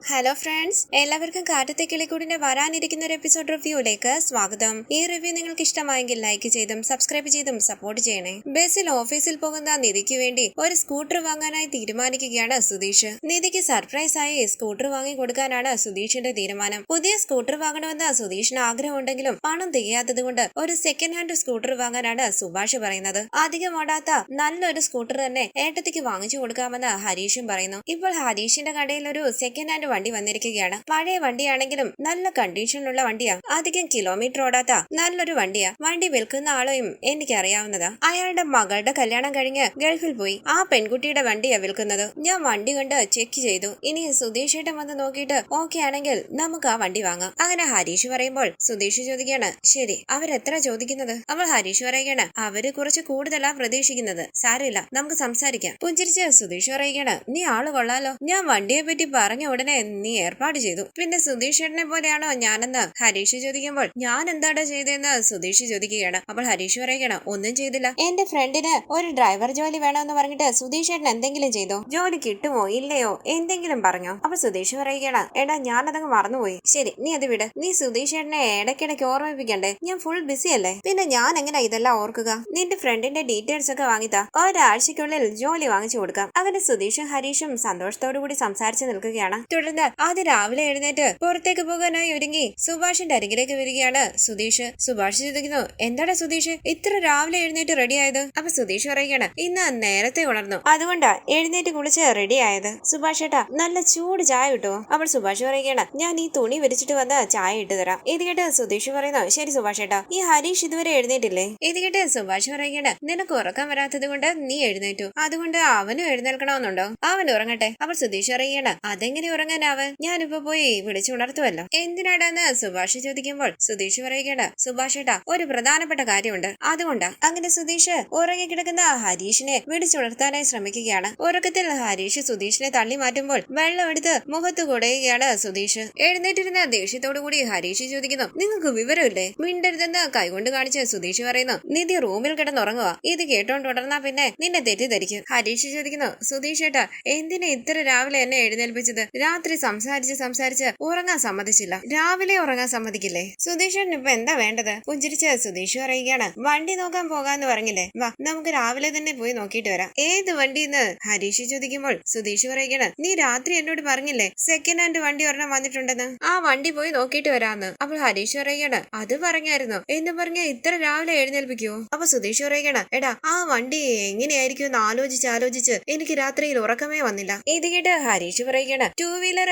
Hello friends, എല്ലാവർക്കും കാറ്റത്തെ കിളിക്കൂടിന്റെ വരാനിരിക്കുന്ന ഒരു എപ്പിസോഡ് റിവ്യൂയിലേക്ക് സ്വാഗതം. ഈ റിവ്യൂ നിങ്ങൾക്ക് ഇഷ്ടമായെങ്കിൽ ലൈക്ക് ചെയ്തും സബ്സ്ക്രൈബ് ചെയ്തും സപ്പോർട്ട് ചെയ്യണേ. ബസ്സിൽ ഓഫീസിൽ പോകുന്ന നിധിക്ക് വേണ്ടി ഒരു സ്കൂട്ടർ വാങ്ങാനായി തീരുമാനിക്കുകയാണ് സുധീഷ്. നിധിക്ക് സർപ്രൈസ് ആയി സ്കൂട്ടർ വാങ്ങി കൊടുക്കാനാണ് സുധീഷിന്റെ തീരുമാനം. പുതിയ സ്കൂട്ടർ വാങ്ങണമെന്ന് സുധീഷിന് ആഗ്രഹമുണ്ടെങ്കിലും പണം തികയാത്തത് കൊണ്ട് ഒരു സെക്കൻഡ് ഹാൻഡ് സ്കൂട്ടർ വാങ്ങാനാണ് സുഭാഷ് പറയുന്നത്. അധികം ഓടാത്ത നല്ലൊരു സ്കൂട്ടർ തന്നെ ഏട്ടത്തിക്ക് വാങ്ങിച്ചു കൊടുക്കാമെന്ന് ഹരീഷും പറയുന്നു. ഇപ്പോൾ ഹരീഷിന്റെ കടയിൽ ഒരു സെക്കൻഡ് ഹാൻഡ് വണ്ടി വന്നിരിക്കുകയാണ്. പഴയ വണ്ടിയാണെങ്കിലും നല്ല കണ്ടീഷനിലുള്ള വണ്ടിയാ. അധികം കിലോമീറ്റർ ഓടാത്ത നല്ലൊരു വണ്ടിയാ. വണ്ടി വിൽക്കുന്ന ആളെയും എനിക്ക് അറിയാവുന്നതാ. അയാളുടെ മകളുടെ കല്യാണം കഴിഞ്ഞ് ഗൾഫിൽ പോയി. ആ പെൺകുട്ടിയുടെ വണ്ടിയാ വിൽക്കുന്നത്. ഞാൻ വണ്ടി കണ്ട് ചെക്ക് ചെയ്തു. ഇനി സുധീഷേട്ടൻ വന്ന് നോക്കിയിട്ട് ഓക്കെ ആണെങ്കിൽ നമുക്ക് ആ വണ്ടി വാങ്ങാം. അങ്ങനെ ഹരീഷ് പറയുമ്പോൾ സുധീഷ് ചോദിക്കാണ്, ശരി അവരെത്ര ചോദിക്കുന്നത്? അവൾ ഹരീഷ് പറയുകയാണ്, അവര് കുറച്ച് കൂടുതലാ പ്രതീക്ഷിക്കുന്നത്. സാരമില്ല, നമുക്ക് സംസാരിക്കാം. പുഞ്ചിരിച്ച് സുധീഷ് പറയുകയാണ്, നീ ആള് കൊള്ളാലോ. ഞാൻ വണ്ടിയെ പറ്റി പറഞ്ഞ ഉടനെ നീ ഏർപ്പാട് ചെയ്തു. പിന്നെ സുധീഷ് ചേട്ടനെ പോലെയാണോ ഞാനെന്ന് ഹരീഷ് ചോദിക്കുമ്പോൾ ഞാൻ എന്താടാ ചെയ്തെന്ന് സുധീഷ് ചോദിക്കുകയാണ്. അപ്പോൾ ഹരീഷ് പറയുകയാണ്, ഒന്നും ചെയ്തില്ല. എന്റെ ഫ്രണ്ടിന് ഒരു ഡ്രൈവർ ജോലി വേണമെന്ന് പറഞ്ഞിട്ട് സുധീഷ് ചേട്ടൻ എന്തെങ്കിലും ചെയ്തോ? ജോലി കിട്ടുമോ ഇല്ലയോ എന്തെങ്കിലും പറഞ്ഞോ? അപ്പോൾ സുധീഷ് പറയുകയാണ്, എടാ ഞാനതങ്ങ് മറന്നുപോയി. ശരി, നീ അത് വിട്. നീ സുധീഷ് ചേട്ടനെ ഇടയ്ക്കിടയ്ക്ക് ഓർമ്മിപ്പിക്കണ്ടേ? ഞാൻ ഫുൾ ബിസി അല്ലേ. പിന്നെ ഞാൻ എങ്ങനെ ഇതെല്ലാം ഓർക്കുക? നിന്റെ ഫ്രണ്ടിന്റെ ഡീറ്റെയിൽസ് ഒക്കെ വാങ്ങിത്താ. ഒരാഴ്ചക്കുള്ളിൽ ജോലി വാങ്ങിച്ചു കൊടുക്കാം. അങ്ങനെ സുധീഷും ഹരീഷും സന്തോഷത്തോടു കൂടി സംസാരിച്ചു നിൽക്കുകയാണ്. തുടർന്ന് ആദ്യം രാവിലെ എഴുന്നേറ്റ് പുറത്തേക്ക് പോകാനായി ഒരുങ്ങി സുഭാഷിന്റെ അരികിലേക്ക് വരികയാണ് സുധീഷ്. സുഭാഷ് ചോദിക്കുന്നു, എന്താടാ സുധീഷ് ഇത്ര രാവിലെ എഴുന്നേറ്റ് റെഡി ആയത്? അപ്പൊ സുധീഷ് പറയുകയാണ്, ഇന്ന് നേരത്തെ ഉണർന്നു, അതുകൊണ്ടാ എഴുന്നേറ്റ് കുളിച്ച് റെഡി ആയത്. സുഭാഷ് ഏട്ടാ നല്ല ചൂട് ചായ കിട്ടുമോ? അപ്പോൾ സുഭാഷ് പറയുകയാണ്, ഞാൻ ഈ തുണി വിരിച്ചിട്ട് വന്ന് ചായ ഇട്ട് തരാം. ഇത് കേട്ട് സുധീഷ് പറയുന്നു, ശരി സുഭാഷ് ഏട്ടാ. ഈ ഹരീഷ് ഇതുവരെ എഴുന്നേറ്റില്ലേ? ഇത് കേട്ട് സുഭാഷ് പറയുകയാണ്, നിനക്ക് ഉറക്കം വരാത്തത് കൊണ്ട് നീ എഴുന്നേറ്റു, അതുകൊണ്ട് അവനും എഴുന്നേൽക്കണമെന്നുണ്ടോ? അവൻ ഉറങ്ങട്ടെ. അപ്പോൾ സുധീഷ് പറയുകയാണ്, അതെങ്ങനെ ഉറങ്ങാനാവൻ? ഞാനിപ്പോ പോയി വിളിച്ചുണർത്തുമല്ലോ. എന്തിനാടാന്ന് സുഭാഷ് ചോദിക്കുമ്പോൾ സുധീഷ് പറയുകയാണ്, സുഭാഷ് ഏട്ടാ ഒരു പ്രധാനപ്പെട്ട കാര്യമുണ്ട്, അതുകൊണ്ടാ. അങ്ങനെ സുധീഷ് ഉറങ്ങിക്കിടക്കുന്ന ഹരീഷിനെ വിളിച്ചുണർത്താനായി ശ്രമിക്കുകയാണ്. ഉറക്കത്തിൽ ഹരീഷ് സുധീഷിനെ തള്ളി മാറ്റുമ്പോൾ വെള്ളം എടുത്ത് മുഖത്ത് കുടയുകയാണ് സുധീഷ്. എഴുന്നേറ്റിരുന്ന ദേഷ്യത്തോടു കൂടി ഹരീഷ് ചോദിക്കുന്നു, നിങ്ങൾക്ക് വിവരമില്ലേ? മിണ്ടരുതെന്ന് കൈകൊണ്ട് കാണിച്ച് സുധീഷ് പറയുന്നു, നിധി റൂമിൽ കിടന്നുറങ്ങുക. ഇത് കേട്ടോണ്ട് തുടർന്നാ പിന്നെ നിന്നെ തെറ്റിദ്ധരിക്കും. ഹരീഷ് ചോദിക്കുന്നു, സുധീഷ് ഏട്ടാ എന്തിനാ ഇത്ര രാവിലെ എന്നെ എഴുന്നേൽപ്പിച്ചത്? രാത്രി സംസാരിച്ച് ഉറങ്ങാൻ സമ്മതിച്ചില്ല, രാവിലെ ഉറങ്ങാൻ സമ്മതിക്കില്ലേ? സുധീഷേട്ടന് ഇപ്പൊ എന്താ വേണ്ടത്? പുഞ്ചിരിച്ച് സുധീഷ് പറയുകയാണ്, വണ്ടി നോക്കാൻ പോകാന്ന് പറഞ്ഞില്ലേ, വാ നമുക്ക് രാവിലെ തന്നെ പോയി നോക്കിയിട്ട് വരാം. ഏത് വണ്ടിന്ന് ഹരീഷ് ചോദിക്കുമ്പോൾ സുധീഷ് പറയുകയാണ്, നീ രാത്രി എന്നോട് പറഞ്ഞില്ലേ സെക്കൻഡ് ഹാൻഡ് വണ്ടി ഒരെണ്ണം വന്നിട്ടുണ്ടെന്ന്, ആ വണ്ടി പോയി നോക്കിയിട്ട് വരാന്ന്. അപ്പോൾ ഹരീഷ് പറയുകയാണ്, അത് പറഞ്ഞായിരുന്നു എന്ന് പറഞ്ഞ ഇത്ര രാവിലെ എഴുന്നേൽപ്പിക്കുവോ? അപ്പൊ സുധീഷ് പറയുകയാണ്, എടാ ആ വണ്ടി എങ്ങനെയായിരിക്കും എന്ന് ആലോചിച്ച് എനിക്ക് രാത്രിയിൽ ഉറക്കമേ വന്നില്ല. ഇത് കേട്ട് ഹരീഷ് പറയുകയാണ്, ടൂ വീലർ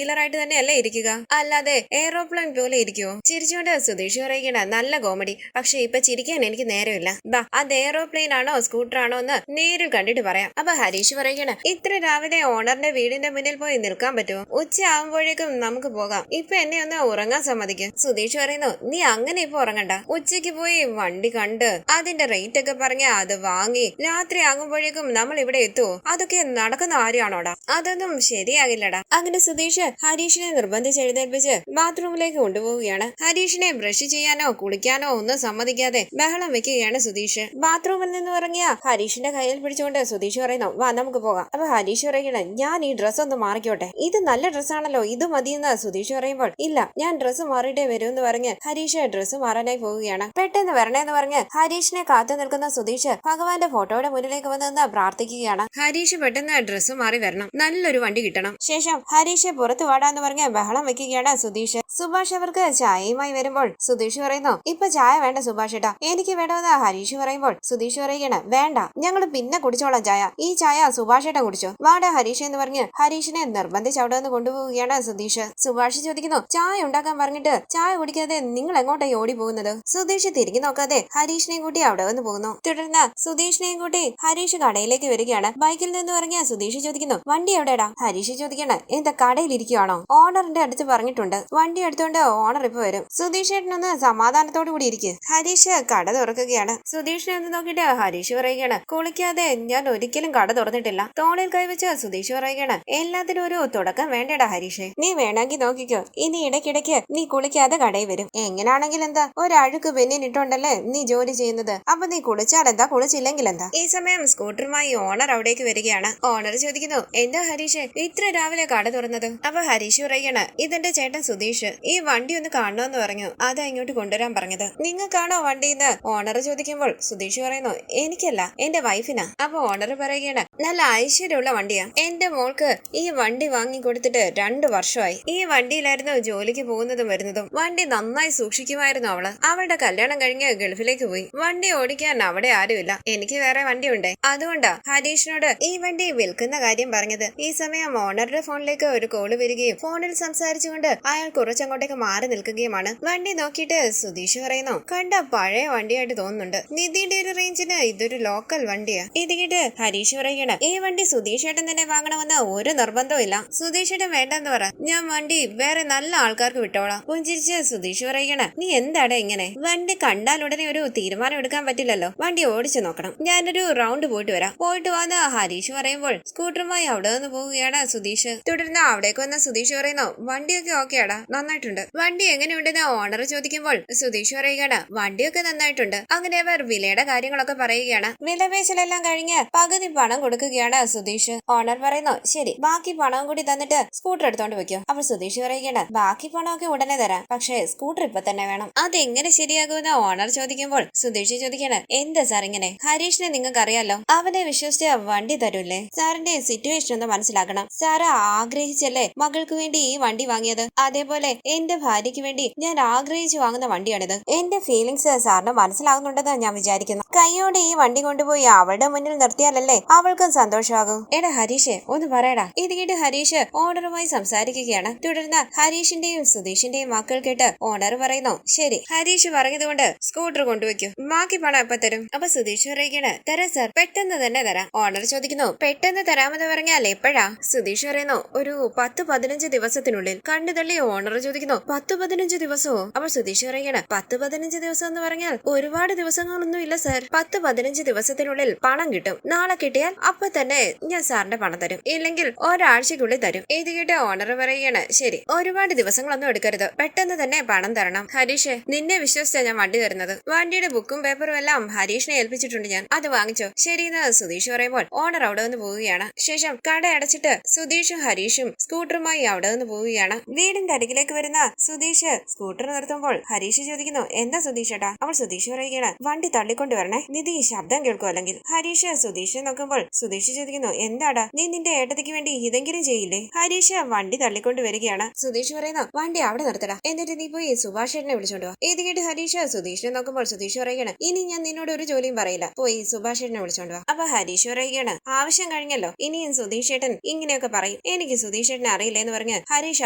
ആയിട്ട് തന്നെയല്ലേ ഇരിക്കുക, അല്ലാതെ എയ്റോപ്ലെയിൻ പോലെ ഇരിക്കുവോ? ചിരിച്ചുകൊണ്ട് സുധീഷ് പറയുകയാണ്, നല്ല കോമഡി, പക്ഷെ ഇപ്പൊ ചിരിക്കാൻ എനിക്ക് നേരമില്ല. ബാ അത് എയ്റോപ്ലെയിൻ ആണോ സ്കൂട്ടർ ആണോ എന്ന് നേരിൽ കണ്ടിട്ട് പറയാം. അപ്പൊ ഹരീഷ് പറയുകയാണ്, ഇത്ര രാവിലെ ഓണറിന്റെ വീടിന്റെ മുന്നിൽ പോയി നിൽക്കാൻ പറ്റുമോ? ഉച്ച ആകുമ്പോഴേക്കും നമുക്ക് പോകാം. ഇപ്പൊ എന്നെ ഒന്ന് ഉറങ്ങാൻ സമ്മതിക്കും. സുധീഷ് പറയുന്നു, നീ അങ്ങനെ ഇപ്പൊ ഉറങ്ങണ്ട. ഉച്ചയ്ക്ക് പോയി വണ്ടി കണ്ട് അതിന്റെ റേറ്റ് ഒക്കെ പറഞ്ഞ അത് വാങ്ങി രാത്രി ആകുമ്പോഴേക്കും നമ്മൾ ഇവിടെ എത്തുവോ? അതൊക്കെ നടക്കുന്ന കാര്യമാണോടാ? അതൊന്നും ശരിയാകില്ലടാ. അങ്ങനെ സുധീഷ് ഹരീഷിനെ നിർബന്ധിച്ച് എഴുന്നേൽപ്പിച്ച് ബാത്റൂമിലേക്ക് കൊണ്ടുപോവുകയാണ്. ഹരീഷിനെ ബ്രഷ് ചെയ്യാനോ കുളിക്കാനോ ഒന്നും സമ്മതിക്കാതെ ബഹളം വെക്കുകയാണ് സുധീഷ്. ബാത്റൂമിൽ നിന്ന് ഇറങ്ങിയ ഹരീഷിന്റെ കയ്യിൽ പിടിച്ചുകൊണ്ട് സുധീഷ് പറയുന്നു, വാ നമുക്ക് പോകാം. അപ്പൊ ഹരീഷ് പറയുകയാണ്, ഞാൻ ഈ ഡ്രസ്സ് ഒന്ന് മാറിക്കോട്ടെ, ഇത് നല്ല ഡ്രസ്സാണല്ലോ, ഇത് മതിയെന്ന് സുധീഷ് പറയുമ്പോൾ, ഇല്ല ഞാൻ ഡ്രസ്സ് മാറിയിട്ടേ വരുമെന്ന് പറഞ്ഞ് ഹരീഷ് ഡ്രസ്സ് മാറാനായി പോവുകയാണ്. പെട്ടെന്ന് വരണേന്ന് പറഞ്ഞ് ഹരീഷിനെ കാത്തു നിൽക്കുന്ന സുധീഷ് ഭഗവാന്റെ ഫോട്ടോയുടെ മുന്നിലേക്ക് വന്ന് പ്രാർത്ഥിക്കുകയാണ്. ഹരീഷ് പെട്ടെന്ന് ഡ്രസ്സ് മാറി വരണം, നല്ലൊരു വണ്ടി കിട്ടണം. ശേഷം ഹരീഷ് പുറത്തു വാടാന്ന് പറഞ്ഞ് ബഹളം വെക്കുകയാണ് സുധീഷ്. സുഭാഷ് അവർക്ക് ചായയുമായി വരുമ്പോൾ സുധീഷ് പറയുന്നു, ഇപ്പൊ ചായ വേണ്ട സുഭാഷ് ഏട്ടാ, എനിക്ക് വേണമെന്ന് ഹരീഷ് പറയുമ്പോൾ സുധീഷ് പറയുകയാണ്, വേണ്ട ഞങ്ങൾ പിന്നെ കുടിച്ചോളാം ചായ, ഈ ചായ സുഭാഷ് ഏട്ടൻ കുടിച്ചോ, വാടാ ഹരീഷ് എന്ന് പറഞ്ഞ് ഹരീഷിനെ നിർബന്ധിച്ച് അവിടെ നിന്ന് കൊണ്ടുപോവുകയാണ് സുധീഷ്. സുഭാഷ് ചോദിക്കുന്നു, ചായ ഉണ്ടാക്കാൻ പറഞ്ഞിട്ട് ചായ കുടിക്കാതെ നിങ്ങൾ എങ്ങോട്ടായി ഓടി പോകുന്നത്? സുധീഷ് തിരിഞ്ഞു നോക്കാതെ ഹരീഷിനെയും കൂട്ടി അവിടെ വന്ന് പോകുന്നു. തുടർന്ന് സുധീഷിനെയും കൂട്ടി ഹരീഷ് കടയിലേക്ക് വരികയാണ്. ബൈക്കിൽ നിന്ന് ഇറങ്ങിയ സുധീഷ് ചോദിക്കുന്നു, വണ്ടി എവിടെടാ? ഹരീഷ് ചോദിക്കണം, എന്താ കടയിൽ ഇരിക്കുവാണോ? ഓണറിന്റെ അടുത്ത് പറഞ്ഞിട്ടുണ്ട്, വണ്ടി എടുത്തോണ്ട് ഓണർ ഇപ്പൊ വരും. സുധീഷ് ഏട്ടനൊന്ന് സമാധാനത്തോടു കൂടി ഇരിക്കും. ഹരീഷ് കട തുറക്കുകയാണ്. സുധീഷിനെ ഒന്ന് നോക്കിയിട്ട് ഹരീഷ് പറയുകയാണ്, കുളിക്കാതെ ഞാൻ ഒരിക്കലും കട തുറന്നിട്ടില്ല. തോളിൽ കൈവച്ച് സുധീഷ് പറയുകയാണ്, എല്ലാത്തിനും ഒരു തുടക്കം വേണ്ടടാ ഹരീഷേ, നീ വേണമെങ്കിൽ നോക്കിക്കോ, ഇനി ഇടയ്ക്കിടയ്ക്ക് നീ കുളിക്കാതെ കടയിൽ വരും. എങ്ങനാണെങ്കിൽ എന്താ, ഒരഴുക്ക് പെണ്ണിനിട്ടുണ്ടല്ലേ നീ ജോലി ചെയ്യുന്നത്, അപ്പൊ നീ കുളിച്ചാൽ എന്താ, കുളിച്ചില്ലെങ്കിൽ എന്താ? ഈ സമയം സ്കൂട്ടറുമായി ഓണർ അവിടേക്ക് വരികയാണ്. ഓണർ ചോദിക്കുന്നു, എന്താ ഹരീഷ് ഇത്ര രാവിലെ കട തുറന്നത്. അപ്പൊ ഹരീഷ് പറയുകയാണ്, ഇതെന്റെ ചേട്ടൻ സുധീഷ്, ഈ വണ്ടി ഒന്ന് കാണണമെന്ന് പറഞ്ഞു, അതാ ഇങ്ങോട്ട് കൊണ്ടുവരാൻ പറഞ്ഞത്. നിങ്ങൾക്കാണോ വണ്ടിന്ന് ഓണർ ചോദിക്കുമ്പോൾ സുധീഷ് പറയുന്നു, എനിക്കല്ല, എന്റെ വൈഫിനാ. അപ്പൊ ഓണർ പറയുകയാണ്, നല്ല ഐശ്വര്യമുള്ള വണ്ടിയാ, എന്റെ മോൾക്ക് ഈ വണ്ടി വാങ്ങി കൊടുത്തിട്ട് 2 വർഷമായി. ഈ വണ്ടിയിലായിരുന്നു ജോലിക്ക് പോകുന്നതും വരുന്നതും. വണ്ടി നന്നായി സൂക്ഷിക്കുമായിരുന്നു അവള്. അവളുടെ കല്യാണം കഴിഞ്ഞ് ഗൾഫിലേക്ക് പോയി. വണ്ടി ഓടിക്കാൻ അവിടെ ആരുമില്ല, എനിക്ക് വേറെ വണ്ടിയുണ്ട്. അതുകൊണ്ടാ ഹരീഷിനോട് ഈ വണ്ടി വിൽക്കുന്ന കാര്യം പറഞ്ഞത്. ഈ സമയം ഓണറുടെ ഫോണിലേക്ക് ഒരു കോള് വരികയും ഫോണിൽ സംസാരിച്ചുകൊണ്ട് അയാൾ കുറച്ചങ്ങോട്ടേക്ക് മാറി നിൽക്കുകയുമാണ്. വണ്ടി നോക്കിയിട്ട് സുധീഷ് പറയുന്നു, കണ്ട പഴയ വണ്ടിയായിട്ട് തോന്നുന്നുണ്ട്. നിധിയുടെ ഒരു റേഞ്ചിന് ഇതൊരു ലോക്കൽ വണ്ടിയാ. ഇത് കേട്ട് ഹരീഷ് പറയുകയാണ്, ഈ വണ്ടി സുധീഷ് ഏട്ടൻ തന്നെ വാങ്ങണമെന്ന് ഒരു നിർബന്ധവും ഇല്ല. സുധീഷ് ഏട്ടൻ വേണ്ടെന്ന് പറ, ഞാൻ വണ്ടി വേറെ നല്ല ആൾക്കാർക്ക് വിട്ടോളാം. പുഞ്ചിരിച്ച് സുധീഷ് പറയുകയാണ്, നീ എന്താടാ ഇങ്ങനെ? വണ്ടി കണ്ടാൽ ഉടനെ ഒരു തീരുമാനം എടുക്കാൻ പറ്റില്ലല്ലോ, വണ്ടി ഓടിച്ചു നോക്കണം. ഞാനൊരു റൗണ്ട് പോയിട്ട് വരാം. പോയിട്ട് വന്ന് ഹരീഷ് പറയുമ്പോൾ സ്കൂട്ടറുമായി അവിടെ നിന്ന് പോവുകയാണ് സുധീഷ്. തുടർന്ന് അവിടേക്ക് വന്ന സുധീഷ് പറയുന്നു, വണ്ടിയൊക്കെ ഓക്കെയാടാ, നന്നായിട്ടുണ്ട്. വണ്ടി എങ്ങനെയുണ്ടെന്ന് ഓണർ ചോദിക്കുമ്പോൾ സുധീഷ് പറയുകയാണ്, വണ്ടിയൊക്കെ നന്നായിട്ടുണ്ട്. അങ്ങനെ അവർ വിലയുടെ കാര്യങ്ങളൊക്കെ പറയുകയാണ്. വിലപേശലെല്ലാം കഴിഞ്ഞ് പകുതി പണം കൊടുക്കുകയാണ് സുധീഷ്. ഓണർ പറയുന്നു, ശരി, ബാക്കി പണവും കൂടി തന്നിട്ട് സ്കൂട്ടർ എടുത്തോണ്ട് വെക്കോ. അപ്പോൾ സുധീഷ് പറയുകയാണ്, ബാക്കി പണമൊക്കെ ഉടനെ തരാം, പക്ഷേ സ്കൂട്ടർ ഇപ്പൊ തന്നെ വേണം. അതെങ്ങനെ ശരിയാകുമെന്ന് ഓണർ ചോദിക്കുമ്പോൾ സുധീഷ് ചോദിക്കാണ്, എന്താ സാർ ഇങ്ങനെ? ഹരീഷിനെ നിങ്ങൾക്ക് അറിയാലോ, അവനെ വിശ്വസിച്ച് വണ്ടി തരൂല്ലേ? സാറിന്റെ സിറ്റുവേഷൻ ഒന്ന് മനസ്സിലാക്കണം. സാറ് ആഗ്രഹിച്ചല്ലേ മകൾക്ക് വേണ്ടി ഈ വണ്ടി വാങ്ങിയത്? അതേപോലെ എന്റെ ഭാര്യയ്ക്ക് വേണ്ടി ഞാൻ ആഗ്രഹിച്ചു വാങ്ങുന്ന വണ്ടിയാണിത്. എന്റെ ഫീലിങ്സ് സാറിന് മനസ്സിലാകുന്നുണ്ടെന്ന് ഞാൻ വിചാരിക്കുന്നു. കൈയോടെ ഈ വണ്ടി കൊണ്ടുപോയി അവളുടെ മുന്നിൽ നിർത്തിയാലല്ലേ അവൾക്കും സന്തോഷമാകും. എടാ ഹരീഷ്, ഒന്ന് പറയടാ. ഇത് കേട്ട് ഹരീഷ് ഓണറുമായി സംസാരിക്കുകയാണ്. തുടർന്ന് ഹരീഷിന്റെയും സുധീഷിന്റെയും വാക്കുകൾ കേട്ട് ഓണർ പറയുന്നു, ശരി, ഹരീഷ് പറഞ്ഞതുകൊണ്ട് സ്കൂട്ടർ കൊണ്ടുവയ്ക്കൂ, ബാക്കി പണം എപ്പ തരും? അപ്പൊ സുധീഷ് പറയുകയാണ്, തരാം സാർ, പെട്ടെന്ന് തന്നെ തരാം. ഓണർ ചോദിക്കുന്നു, പെട്ടെന്ന് തരാമെന്ന് പറഞ്ഞാൽ എപ്പോഴാ? സുധീഷ് പറയുന്നു, ഒരു 10-15 ദിവസത്തിനുള്ളിൽ. കണ്ടു തള്ളി ഓണർ ചോദിക്കുന്നു, 10-15 ദിവസമോ? അപ്പൊ സുധീഷ് പറയുകയാണ്, 10-15 ദിവസം എന്ന് പറഞ്ഞാൽ ഒരുപാട് ദിവസങ്ങളൊന്നും ഇല്ല സാർ. 10-15 ദിവസത്തിനുള്ളിൽ പണം കിട്ടും. നാളെ കിട്ടിയാൽ അപ്പൊ തന്നെ ഞാൻ സാറിന്റെ പണം തരും, ഇല്ലെങ്കിൽ ഒരാഴ്ചക്കുള്ളിൽ തരും. ഇത് കേട്ട് ഓണർ പറയുകയാണ്, ശരി, ഒരുപാട് ദിവസങ്ങളൊന്നും എടുക്കരുത്, പെട്ടെന്ന് തന്നെ പണം തരണം. ഹരീഷ്, നിന്നെ വിശ്വസിച്ചാ ഞാൻ വണ്ടി തരുന്നത്. വണ്ടിയുടെ ബുക്കും പേപ്പറും എല്ലാം ഹരീഷിനെ ഏൽപ്പിച്ചിട്ടുണ്ട് ഞാൻ, അത് വാങ്ങിച്ചോ. ശരിയെന്ന് സുധീഷ് പറയുമ്പോൾ ഓണർ അവിടെ നിന്ന് പോവുകയാണ്. ശേഷം കട അടച്ചിട്ട് സുധീഷും ഹരീഷും സ്കൂട്ടറുമായി അവിടെ നിന്ന് പോവുകയാണ്. വീടിന്റെ അരികിലേക്ക് വരുന്ന സുധീഷ് സ്കൂട്ടർ നിർത്തുമ്പോൾ ഹരീഷ് ചോദിക്കുന്നു, എന്താ സുധീഷ് ഏട്ടാ? അവൾ സുധീഷ് പറയുകയാണ്, വണ്ടി തള്ളിക്കൊണ്ട് വരണേ, നിധി ശബ്ദം കേൾക്കും അല്ലെങ്കിൽ. ഹരീഷ് സുധീഷിനെ നോക്കുമ്പോൾ സുധീഷ് ചോദിക്കുന്നു, എന്താടാ, നീ നിന്റെ ഏട്ടത്തിക്ക് വേണ്ടി ഇതെങ്കിലും ചെയ്യില്ലേ? ഹരീഷ് വണ്ടി തള്ളിക്കൊണ്ട് വരികയാണ്. സുധീഷ് പറയുന്നു, വണ്ടി അവിടെ നിർത്തടാ, എന്നിട്ട് നീ പോയി സുഭാഷ് ഏട്ടനെ വിളിച്ചോണ്ട് വാ. ഇത് കേട്ട് ഹരീഷ് സുധീഷിനെ നോക്കുമ്പോൾ സുധീഷ് പറയുകയാണ്, ഇനി ഞാൻ നിന്നോട് ഒരു ജോലിയും പറയില്ല, പോയി സുഭാഷ് ഏട്ടനെ വിളിച്ചോണ്ട് വാ. അപ്പൊ ഹരീഷ് പറയുകയാണ്, ആവശ്യം കഴിഞ്ഞല്ലോ, ഇനിയും സുധീഷ് ഏട്ടൻ ഇങ്ങനെയൊക്കെ പറയും, എനിക്ക് സുധീഷ് ഏട്ടനെ അറിയില്ല എന്ന് പറഞ്ഞ് ഹരീഷ്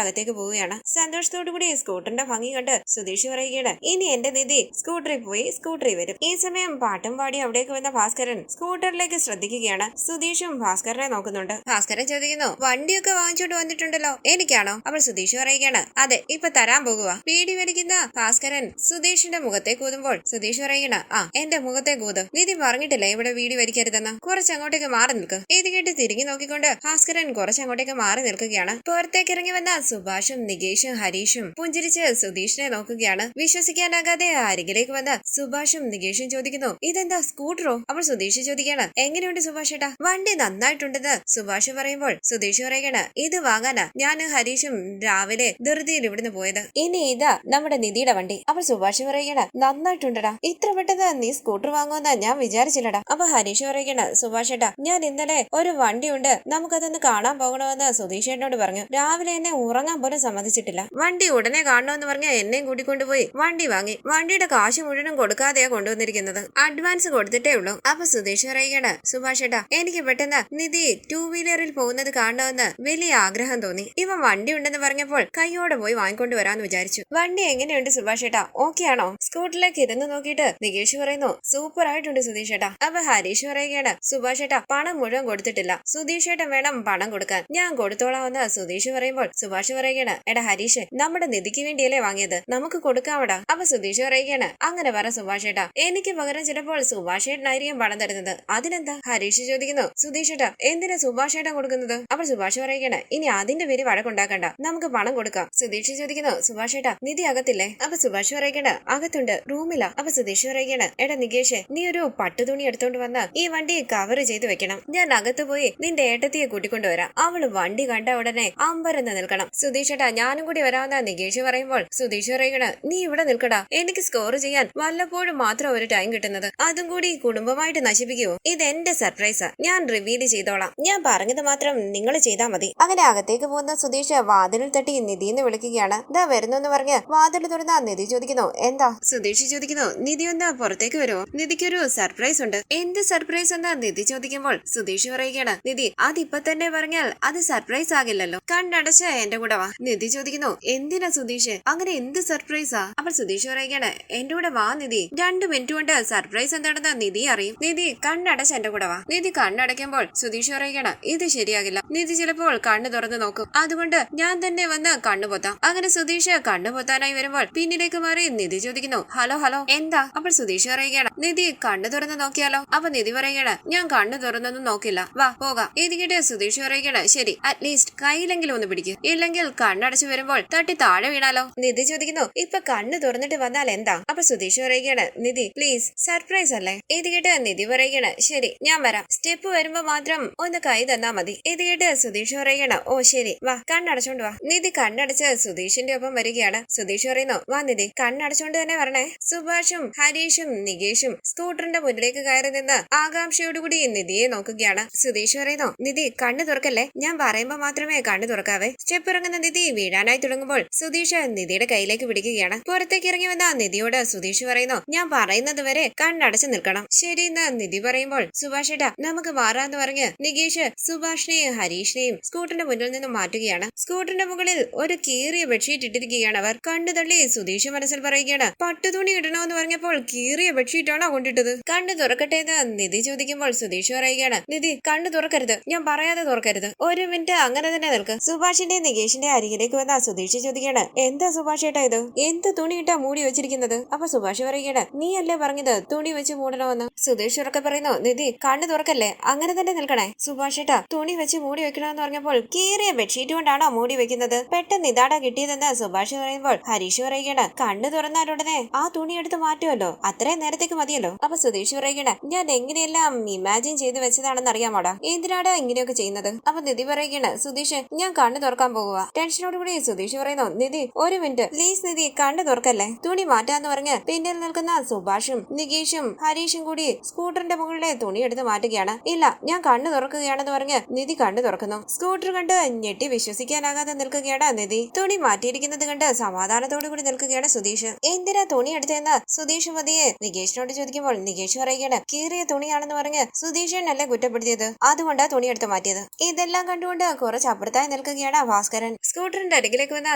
അകത്തേക്ക് പോവുകയാണ്. സന്തോഷത്തോടു കൂടി സ്കൂട്ടറിന്റെ ഭംഗി കണ്ട് സുധീഷ് പറയുകയാണ്, ഇനി എന്റെ നിധി സ്കൂട്ടറിൽ പോയി സ്കൂട്ടറിൽ വരും. ഈ സമയം പാട്ടും പാടി അവിടേക്ക് വന്ന ഭാസ്കരൻ സ്കൂട്ടറിലേക്ക് ശ്രദ്ധിക്കുകയാണ്. സുധീഷും ഭാസ്കരനെ നോക്കുന്നുണ്ട്. ഭാസ്കരൻ ചോദിക്കുന്നു, വണ്ടിയൊക്കെ വാങ്ങിച്ചോണ്ട് വന്നിട്ടുണ്ടല്ലോ, എനിക്കാണോ? അപ്പോൾ സുധീഷ് പറയുകയാണ്, അതെ, ഇപ്പൊ തരാൻ പോകുക. പീടി വലിക്കുന്ന ഭാസ്കരൻ സുധീഷിന്റെ മുഖത്തെ കൂതുമ്പോൾ സുധീഷ് പറയുകയാണ്, ആ, എന്റെ മുഖത്തെ കൂത്, നിധി പറഞ്ഞിട്ടില്ലേ ഇവിടെ വീടി വലിക്കരുതെന്ന്, കുറച്ചങ്ങോട്ടേക്ക് മാറി നിൽക്കും. ഇത് കേട്ട് തിരിഞ്ഞു നോക്കിക്കൊണ്ട് ഭാസ്കരൻ കുറച്ചങ്ങോട്ടേക്ക് മാറി നിൽക്കുകയാണ്. പുറത്തേക്ക് ഇറങ്ങി വന്ന സുഭാഷും നികേഷും ഹരീഷും പുഞ്ചിരിച്ച് സുധീഷിനെ നോക്കുകയാണ്. വിശ്വസിക്കാനാകാതെ അരികിലേക്ക് വന്ന സുഭാഷും നികേഷും ചോദിക്കുന്നു, ഇതെന്താ സ്കൂട്ടറോ? അപ്പോൾ സുധീഷ് ചോദിക്കുകയാണ്, എങ്ങനെയുണ്ട് സുഭാഷ് ഏട്ടാ? വണ്ടി നന്നായിട്ടുണ്ടെന്ന് സുഭാഷ് പറയുമ്പോൾ സുധീഷ് പറയുകയാണ്, ഇത് വാങ്ങാനാ ഞാനും ഹരീഷും രാവിലെ ധൃതിയിൽ ഇവിടുന്ന് പോയത്. ഇനി ഇതാ നമ്മുടെ നിധിയുടെ വണ്ടി. അപ്പോൾ സുഭാഷ് പറയുകയാണ്, നന്നായിട്ടുണ്ടടാ, ഇത്ര പെട്ടെന്ന് നീ സ്കൂട്ടർ വാങ്ങുമെന്ന് ഞാൻ വിചാരിച്ചില്ലടാ. അപ്പൊ ഹരീഷ് പറയുകയാണ്, സുഭാഷ് ഏട്ടാ, ഞാൻ ഇന്നലെ ഒരു വണ്ടിയുണ്ട്, നമുക്കതൊന്ന് കാണാൻ പോകണമെന്ന് സുധീഷ് ഏട്ടനോട് പറഞ്ഞു. രാവിലെ എന്നെ ഉറങ്ങാൻ പോലും സമ്മതിച്ചിട്ടില്ല. വണ്ടി ഉടനെ കാണണമെന്ന് പറഞ്ഞ എന്നെയും കൂട്ടിക്കൊണ്ടുപോയി വണ്ടി വാങ്ങി. വണ്ടിയുടെ കാശ് മുഴുവനും കൊടുക്കാതെയാ കൊണ്ടുവന്നിരിക്കുന്നത്, അഡ്വാൻസ് കൊടുത്തിട്ടേ ഉള്ളൂ. അപ്പൊ സുധീഷ് പറയുകയാണ്, സുഭാഷ് ഏട്ടാ, എനിക്ക് പെട്ടെന്ന് നിധി 2 വീലറിൽ പോകുന്നത് കാണണമെന്ന് വലിയ ആഗ്രഹം തോന്നി. ഇവൻ വണ്ടി ഉണ്ടെന്ന് പറഞ്ഞപ്പോൾ കൈയോടെ പോയി വാങ്ങിക്കൊണ്ട് വരാന്ന് വിചാരിച്ചു. വണ്ടി എങ്ങനെയുണ്ട് സുഭാഷ് ഏട്ടാ, ഓക്കെ ആണോ? സ്കൂട്ടറിലേക്ക് ഇരുന്ന് നോക്കിയിട്ട് നികേഷ് പറയുന്നു, സൂപ്പർ ആയിട്ടുണ്ട് സുധീഷ് ഏട്ടാ. അപ്പൊ ഹരീഷ് പറയുകയാണ്, സുഭാഷ് ഏട്ടാ, പണം മുഴുവൻ കൊടുത്തിട്ടില്ല, സുധീഷ് ഏട്ടൻ വേണം പണം കൊടുക്കാൻ, ഞാൻ കൊടുത്തോളാമെന്ന് സുധീഷ് പറയുമ്പോൾ സുഭാഷ് പറയുകയാണ്, എടാ ഹരീഷ്, നമ്മുടെ നിധിക്ക് വേണ്ടിയല്ലേ വാങ്ങിയത്, നമുക്ക് കൊടുക്കാവടാ. അപ്പൊ സുധീഷ് പറയുകയാണ്, അങ്ങനെ പറ സുഭാഷ് ഏട്ടാ, എനിക്ക് പകരം ചിലപ്പോൾ സുഭാഷ് ഏട്ടനായിരിക്കും പണം തരുന്നത്, അതിനെന്താ? ഹരീഷ് ചോദിക്കുന്നു, സുധീഷ് ഏട്ടാ, എന്തിനാ സുഭാഷ് ഏട്ടൻ കൊടുക്കുന്നത്? അപ്പോൾ സുഭാഷ് പറയുകയാണ്, ഇനി അതിന്റെ പേര് വഴക്കുണ്ടാക്കണ്ട, നമുക്ക് പണം കൊടുക്കാം. സുധീഷ് ചോദിക്കുന്നു, സുഭാഷ് ഏട്ടാ, നിധി അകത്തില്ലേ? അപ്പൊ സുഭാഷ് പറയുകയാണ്, അകത്തുണ്ട്, റൂമിലാ. അപ്പൊ സുധീഷ് പറയുകയാണ്, എടാ നികേഷ്, നീ ഒരു പട്ടുതുണി എടുത്തോണ്ട് വന്ന് ഈ വണ്ടി കവർ ചെയ്ത് വെക്കണം, ഞാൻ അകത്ത് പോയി നിന്റെ ഏട്ടത്തിയെ കൂട്ടിക്കൊണ്ടുവരാം, അവള് വണ്ടി കണ്ട കണ്ട ഉടനെ അമ്പരന്ന് നിൽക്കണം. സുധീഷേട്ടാ ഞാനും കൂടി വരാമെന്നാ നികേഷ് പറയുമ്പോൾ സുധീഷ് പറയണ നീ ഇവിടെ നിൽക്കടാ, എനിക്ക് സ്കോർ ചെയ്യാൻ വല്ലപ്പോഴും മാത്രം ഒരു ടൈം കിട്ടുന്നത്, അതും കൂടി കുടുംബമായിട്ട് നശിപ്പിക്കുവോ? ഇതെന്റെ സർപ്രൈസാ, ഞാൻ റിവീൽ ചെയ്തോളാം, ഞാൻ പറഞ്ഞത് മാത്രം നിങ്ങൾ ചെയ്താൽ മതി. അങ്ങനെ അകത്തേക്ക് പോകുന്ന സുധീഷ് വാതിലിൽ തട്ടി നിധിന്ന് വിളിക്കുകയാണ്. ദാ വരുന്നു എന്ന് പറഞ്ഞ് വാതിൽ തുറന്ന നിധി ചോദിക്കുന്നു എന്താ? സുധീഷ് ചോദിക്കുന്നു നിധി എന്താ പുറത്തേക്ക് വരുമോ? നിധിക്കൊരു സർപ്രൈസ് ഉണ്ട്. എന്ത് സർപ്രൈസ് എന്താ നിധി ചോദിക്കുമ്പോൾ സുധീഷ് പറയുകയാണ് നിധി അതിപ്പോ തന്നെ പറഞ്ഞാൽ അത് സർപ്രൈസ് ആകില്ലല്ലോ, കണ്ണടച്ച എന്റെ കൂടെ വാ. നിധി ചോദിക്കുന്നു എന്തിനാ സുധീഷ്, അങ്ങനെ എന്ത് സർപ്രൈസാ? അപ്പോൾ സുധീഷ് പറയുകയാണ് എന്റെ കൂടെ വാ നിധി, 2 മിനിറ്റ് കൊണ്ട് സർപ്രൈസ് എന്താണെന്ന് നിധി അറിയും. നിധി കണ്ണടച്ച് എന്റെ കൂടെ വാ. നിധി കണ്ണടയ്ക്കുമ്പോൾ സുധീഷ് പറയുകയാണ് ഇത് ശരിയാകില്ല, നിധി ചിലപ്പോൾ കണ്ണു തുറന്നു നോക്കും, അതുകൊണ്ട് ഞാൻ തന്നെ വന്ന് കണ്ണു പൊത്താം. അങ്ങനെ സുധീഷ് കണ്ണു പൊത്താനായി വരുമ്പോൾ പിന്നിലേക്ക് മാറി നിധി ചോദിക്കുന്നു ഹലോ ഹലോ എന്താ? അപ്പോൾ സുധീഷ് പറയുകയാണ് നിധി കണ്ണു തുറന്ന് നോക്കിയാലോ? അപ്പൊ നിധി പറയുകയാണ് ഞാൻ കണ്ണു തുറന്നൊന്നും നോക്കില്ല, വാ പോകാം. ഇത് കേട്ട് സുധീഷ് പറയുകയാണ് ശരി, അറ്റ്ലീസ്റ്റ് കയ്യിലെങ്കിലും ഒന്ന് പിടിക്കും, ഇല്ലെങ്കിൽ കണ്ണടച്ചു വരുമ്പോൾ തട്ടി താഴെ വീണാലോ? നിധി ചോദിക്കുന്നു ഇപ്പൊ കണ്ണു തുറന്നിട്ട് വന്നാൽ എന്താ? അപ്പൊ സുധീഷ് പറയുകയാണ് നിധി പ്ലീസ്, സർപ്രൈസ് അല്ലേ? ഇത് കേട്ട് നിധി പറയുകയാണ് ശരി ഞാൻ വരാം, സ്റ്റെപ്പ് വരുമ്പോ മാത്രം ഒന്ന് കൈ തന്നാ മതി. ഇത് കേട്ട് സുധീഷ് പറയുകയാണ് ഓ ശരി വാ, കണ്ണടച്ചോണ്ട് വാ. നിധി കണ്ണടച്ച് സുധീഷിന്റെ ഒപ്പം വരികയാണ്. സുധീഷ് പറയുന്നു വാ നിധി, കണ്ണടച്ചോണ്ട് തന്നെ വരണേ. സുഭാഷും ഹരീഷും നികേഷും സ്കൂട്ടറിന്റെ മുന്നിലേക്ക് കയറി നിന്ന് ആകാംക്ഷയോടുകൂടി നിധിയെ നോക്കുകയാണ്. സുധീഷ് പറയുന്നു നിധി കണ്ണു തുറക്കല്ലേ, ഞാൻ പറയുമ്പോ മാത്രമേ കണ്ണു തുറക്കാവേ. സ്റ്റെപ്പ് ഇറങ്ങുന്ന നിധി വീഴാനായി തുടങ്ങുമ്പോൾ സുധീഷ് നിധിയുടെ കയ്യിലേക്ക് പിടിക്കുകയാണ്. പുറത്തേക്ക് ഇറങ്ങി വന്ന നിധിയോട് സുധീഷ് പറയുന്നു ഞാൻ പറയുന്നത് വരെ കണ്ണടച്ചു നിൽക്കണം. ശരിയെന്ന് നിധി പറയുമ്പോൾ സുഭാഷ് ഏട്ടാ നമുക്ക് മാറാന്ന് പറഞ്ഞ് നികേഷ് സുഭാഷിനെയും ഹരീഷിനെയും സ്കൂട്ടറിന്റെ മുന്നിൽ നിന്നും മാറ്റുകയാണ്. സ്കൂട്ടറിന്റെ മുകളിൽ ഒരു കീറിയ ബെഡ്ഷീറ്റ് ഇട്ടിരിക്കുകയാണ് അവർ. കണ്ണു തള്ളി സുധീഷ് മനസ്സിൽ പറയുകയാണ് പട്ടുതുണി ഇടണമെന്ന് പറഞ്ഞപ്പോൾ കീറിയ ബെഡ്ഷീറ്റാണോ കൊണ്ടിട്ടത്? കണ്ണു തുറക്കട്ടെ എന്ന് നിധി ചോദിക്കുമ്പോൾ സുധീഷ് പറയുകയാണ് നിധി കണ്ണു തുറക്കരുത്, ഞാൻ പറയാതെ തുറക്കരുത്, 1 മിനിറ്റ് അങ്ങനെ തന്നെ നിൽക്ക്. സുഭാഷിന്റെ നികേഷിന്റെ അരികിലേക്ക് വന്ന സുധീഷ് ചോദിക്കുകയാണ് എന്താ സുഭാഷ് ഏട്ടാ ഇത്, എന്ത് തുണി ഇട്ടാ മൂടി വെച്ചിരിക്കുന്നത്? അപ്പൊ സുഭാഷ് പറയുകയാണ് നീ അല്ലേ പറഞ്ഞത് തുണി വെച്ച് മൂടണമെന്ന്? സുധീഷ് ഉറക്കെ പറയുന്നു നിധി കണ്ണു തുറക്കല്ലേ, അങ്ങനെ തന്നെ നിൽക്കണേ. സുഭാഷ് ഏട്ടാ തുണി വെച്ച് മൂടി വെക്കണമെന്ന് പറഞ്ഞപ്പോൾ കീറിയ ബെഡ്ഷീറ്റ് കൊണ്ടാണോ മൂടി വെക്കുന്നത്? പെട്ടെന്ന് ഇതാടാ കിട്ടിയതെന്ന് സുഭാഷ് പറയുമ്പോൾ ഹരീഷ് പറയുകയാണ് കണ്ണു തുറന്നാലുടനെ ആ തുണി എടുത്ത് മാറ്റുമല്ലോ, അത്രയും നേരത്തേക്ക് മതിയല്ലോ. അപ്പൊ സുധീഷ് പറയുകയാണ് ഞാൻ എങ്ങനെയെല്ലാം ഇമാജിൻ ചെയ്ത് വെച്ചതാണെന്ന് അറിയാമോടാ, എന്തിനാടാ ഇങ്ങനെയൊക്കെ ചെയ്യുന്നത്? അപ്പൊ നിധി പറയുകയാണ് സുധീഷ് ഞാൻ കണ്ണു തുറക്കാൻ പോകുക. ടെൻഷനോടുകൂടി സുധീഷ് പറയുന്നു നിധി 1 മിനിറ്റ് പ്ലീസ് നിധി കണ്ണു തുറക്കല്ലേ, തുണി മാറ്റാന്ന് പറഞ്ഞ് പിന്നിൽ നിൽക്കുന്ന സുഭാഷും നികേഷും ഹരീഷും കൂടി സ്കൂട്ടറിന്റെ മുകളിലെ തുണി എടുത്ത് മാറ്റുകയാണ്. ഇല്ല ഞാൻ കണ്ണു തുറക്കുകയാണെന്ന് പറഞ്ഞ് നിധി കണ്ണു തുറക്കുന്നു. സ്കൂട്ടർ കണ്ട് ഞെട്ടി വിശ്വസിക്കാനാകാതെ നിൽക്കുകയാണ് നിധി. തുണി മാറ്റിയിരിക്കുന്നത് കണ്ട് സമാധാനത്തോടു കൂടി നിൽക്കുകയാണ് സുധീഷ്. എന്തിനാ തുണി എടുത്തതെന്ന് സുധീഷ് പതിയെ നികേഷിനോട് ചോദിക്കുമ്പോൾ നികേഷ് പറയുകയാണ് കീറിയ തുണിയാണെന്ന് പറഞ്ഞ് സുധീഷനല്ലേ കുറ്റപ്പെടുത്തിയത്, അതുകൊണ്ടാ തുണി എടുത്ത് മാറ്റിയത്. ഇതെല്ലാം കണ്ടുകൊണ്ട് കുറച്ച് അപ്പുറത്തായി നിൽക്കുകയാണ് ഭാസ്കരൻ. സ്കൂട്ടറിന്റെ അരികിലേക്ക് വന്ന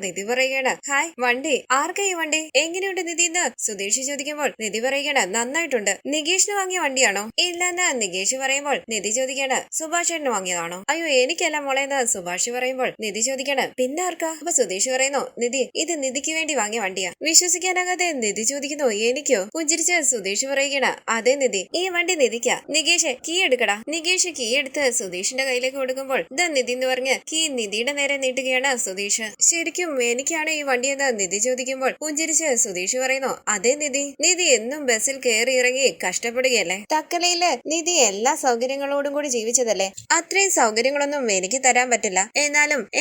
നിധി പറയുകയാണ് ഹായ് വണ്ടി, ആർക്കാ ഈ വണ്ടി, എങ്ങനെയുണ്ട് നിധി എന്ന് സുധീഷ് ചോദിക്കുമ്പോൾ നിധി പറയുകയാണ് നന്നായിട്ടുണ്ട്. നികേഷിന് വാങ്ങിയ വണ്ടിയാണോ? ഇല്ലെന്ന് നികേഷ് പറയുമ്പോൾ നിധി ചോദിക്കാണ് സുഭാഷ് ചേട്ടന് വാങ്ങിയതാണോ? അയ്യോ എനിക്കല്ല മോളേന്ന് സുഭാഷ് പറയുമ്പോൾ നിധി ചോദിക്കാണ് പിന്നെ ആർക്കാ? അപ്പൊ സുധീഷ് പറയുന്നു നിധി ഇത് നിധിക്ക് വേണ്ടി വാങ്ങിയ വണ്ടിയാ. വിശ്വസിക്കാനാകാതെ നിധി ചോദിക്കുന്നു എനിക്കോ? പുഞ്ചിരിച്ച് സുധീഷ് പറയുകയാണ് അതെ നിധി ഈ വണ്ടി നിധിക്കാ. നികേഷ് കീ എടുക്കടാ. നികേഷ് കീ എടുത്ത് സുധീഷിന്റെ കയ്യിലേക്ക് കൊടുക്കുമ്പോൾ ഇതാ നിധി എന്ന് പറഞ്ഞ് കീ നിധിയുടെ നേരെ നീട്ടുകയാണ് സുധീഷ്. ശരിക്കും എനിക്കാണ് ഈ വണ്ടിയെന്ന് നിധി ചോദിക്കുമ്പോൾ പുഞ്ചിരിച്ച് സുധീഷ് പറയുന്നു അതെ നിധി, നിധി എന്നും ബസ്സിൽ കയറി ഇറങ്ങി കഷ്ടപ്പെടുകയല്ലേ, തക്കലയില് നിധി എല്ലാ സൗകര്യങ്ങളോടും കൂടി ജീവിച്ചതല്ലേ, അത്രയും സൗകര്യങ്ങളൊന്നും എനിക്ക് തരാൻ പറ്റില്ല,